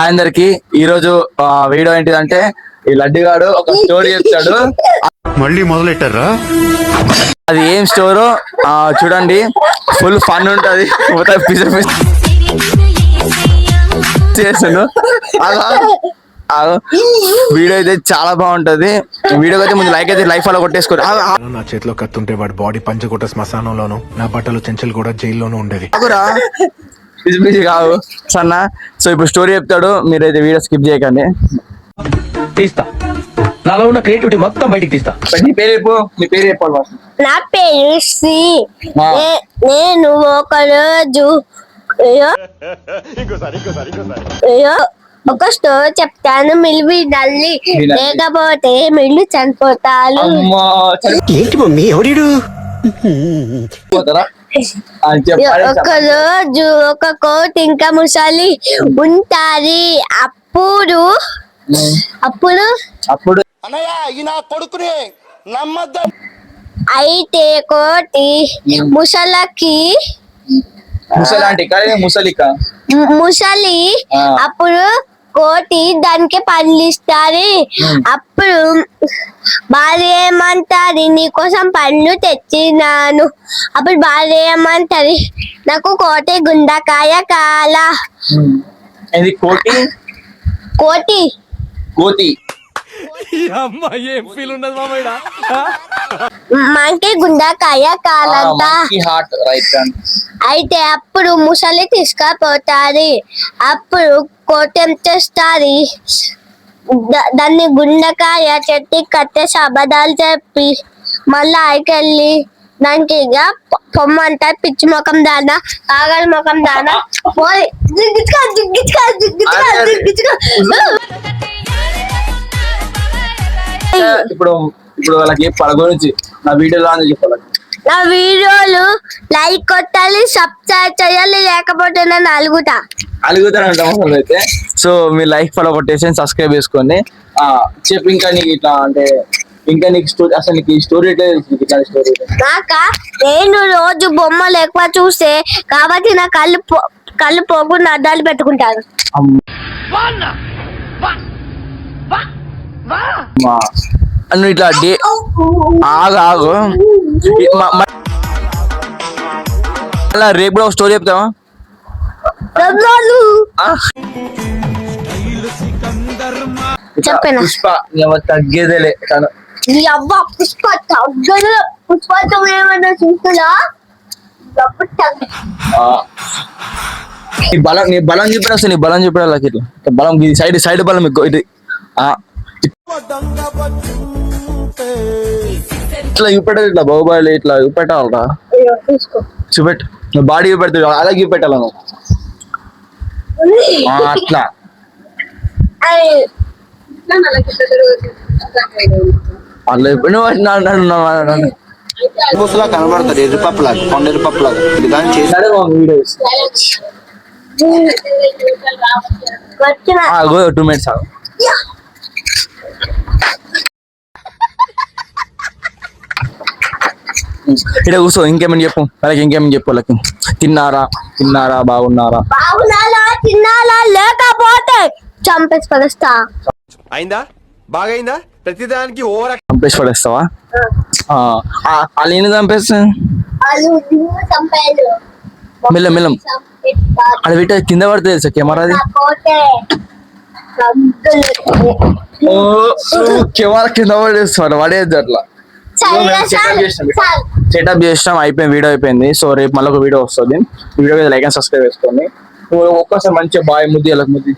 అందరికి ఈ రోజు వీడియో ఏంటిదంటే ఈ లడ్డుగాడు ఒక స్టోరీ చెప్తాడు. మళ్ళీ మొదలెట్టారా? అది ఏం స్టోరో చూడండి, ఫుల్ ఫన్ ఉంటది. చేస్తాను వీడియో అయితే చాలా బాగుంటది. వీడియో అయితే ముందు లైక్ అయితే లైఫ్ అలా కొట్టేసుకోరు. నా చేతిలో కత్తుంటే వాడి బాడీ పంచకోట శ్మశానంలోను, నా బట్టలు చెంచలు కూడా జైల్లోనూ ఉండేవి. బిజీ కాదు సన్నా. సో ఇప్పుడు స్టోరీ చెప్తాడు, మీరైతే వీడియో స్కిప్ చేయకండి. తీస్తా, నాలో ఉన్న క్రియేటివిటీ మొత్తం బయటికి తీస్తా. నీ పేరు చెప్పు, నీ పేరు చెప్పాలి. నా పేరు శ్రీ. నేను ఒక రోజు ఒక స్టోరీ చెప్తాను, మిల్వి నల్లి లేకపోతే మిల్లు చనిపోతాను. ఏంటి మమ్మీ ఎవడు? ఒక రోజు ఒక కోటి ఇంకా ముసలి ఉంటాది. అప్పుడు అయితే కోటి ముసలి అప్పుడు కోటి దానికి పండ్లు ఇస్తారు. అప్పుడు భార్య ఏమంటారు, నీకోసం పండ్లు తెచ్చినాను. అప్పుడు భార్య ఏమంటారు, నాకు కోటి గుండకాయ కాల. కోటి మనకి గుండకాయ కాలంట. అయితే అప్పుడు ముసలి తీసుకపోతాది. అప్పుడు కోటి ఏం చేస్తారు, దాన్ని గుండకాయ చెట్టు కట్టేసి అబద్ధాలు చెప్పి మళ్ళీ ఆయికెళ్ళి దానికి ఇక పొమ్మంతా పిచ్చి ముఖం దానా, కాగల ముఖం దానా ఇప్పుడు వాళ్ళకి పల గురించి నా వీడియోలో అని చెప్పాలి. నా వీడియోలు లైక్ కొట్టాలి, సబ్స్క్రైబ్ చేయాలి, లేకపోతే నేను అలుగుతానంటాం అయితే. సో మీ లైక్ ఫాలో కొట్టేసి సబ్స్క్రైబ్ చేసుకోండి. చెప్పు ఇంకా నీకు ఇట్లా అంటే ఇంకా నీకు స్టోరీ, అసలు నీకు ఈ స్టోరీ ఇట్లా స్టోరీ నేను రోజు బొమ్మలు ఎక్కువ చూస్తే కాబట్టి నా కళ్ళు పోకుండా అద్దాలు పెట్టుకుంటాను. నువ్వు ఇట్లా ఆగు అలా రేపు కూడా ఒక స్టోరీ చెప్తావా? చెప్పేనా? పుష్ప తగ్గేదేలే. పుష్పతో ఏమన్నా చూస్తున్నా నీ బలం చెప్పిన వస్తుంది. నీ బలం చెప్పిన ఇట్లా బలం సైడ్ బలం ఇది ఇట్లా చూపెట్టాలి. ఇట్లా బాహుబలి ఇట్లా చూపెట్టాలరా, చూపెట్టు. నువ్వు బాడీ చూపెడతావు, అలా చూపెట్టాల నువ్వు అట్లా. అట్లా నువ్వు కనబడతారు ఎర్రపప్పులాగా, కొండ ఎర్రపప్పులాగా. వీడియో 2 minutes ఆగు. ఇక్కడ కూర్చో, ఇంకేమని చెప్పు వాళ్ళకి, ఇంకేమని చెప్పు వాళ్ళకి. తిన్నారా బాగున్నారా లేకపోతే చంపేసి పడేస్తా. అయిందా? బాగైందా? ప్రతిదానికి చంపేసి పడేస్తావా? వాళ్ళు ఏం చంపేస్తా మిల్లం అది పెట్టే కింద పడితే తెలుసా కెమెరా. అది కెమెరా కింద పడేస్తాడు, పడేది అట్లా. సెటప్ చేసినాం, అయిపోయింది, వీడియో అయిపోయింది. సో రేపు మళ్ళీ ఒక వీడియో వస్తుంది. వీడియో లైక్ అండ్ సబ్స్క్రైబ్ చేసుకోండి. ఒక్కసారి మంచిగా బాయ్ ముద్ది వాళ్ళకి ముద్ది.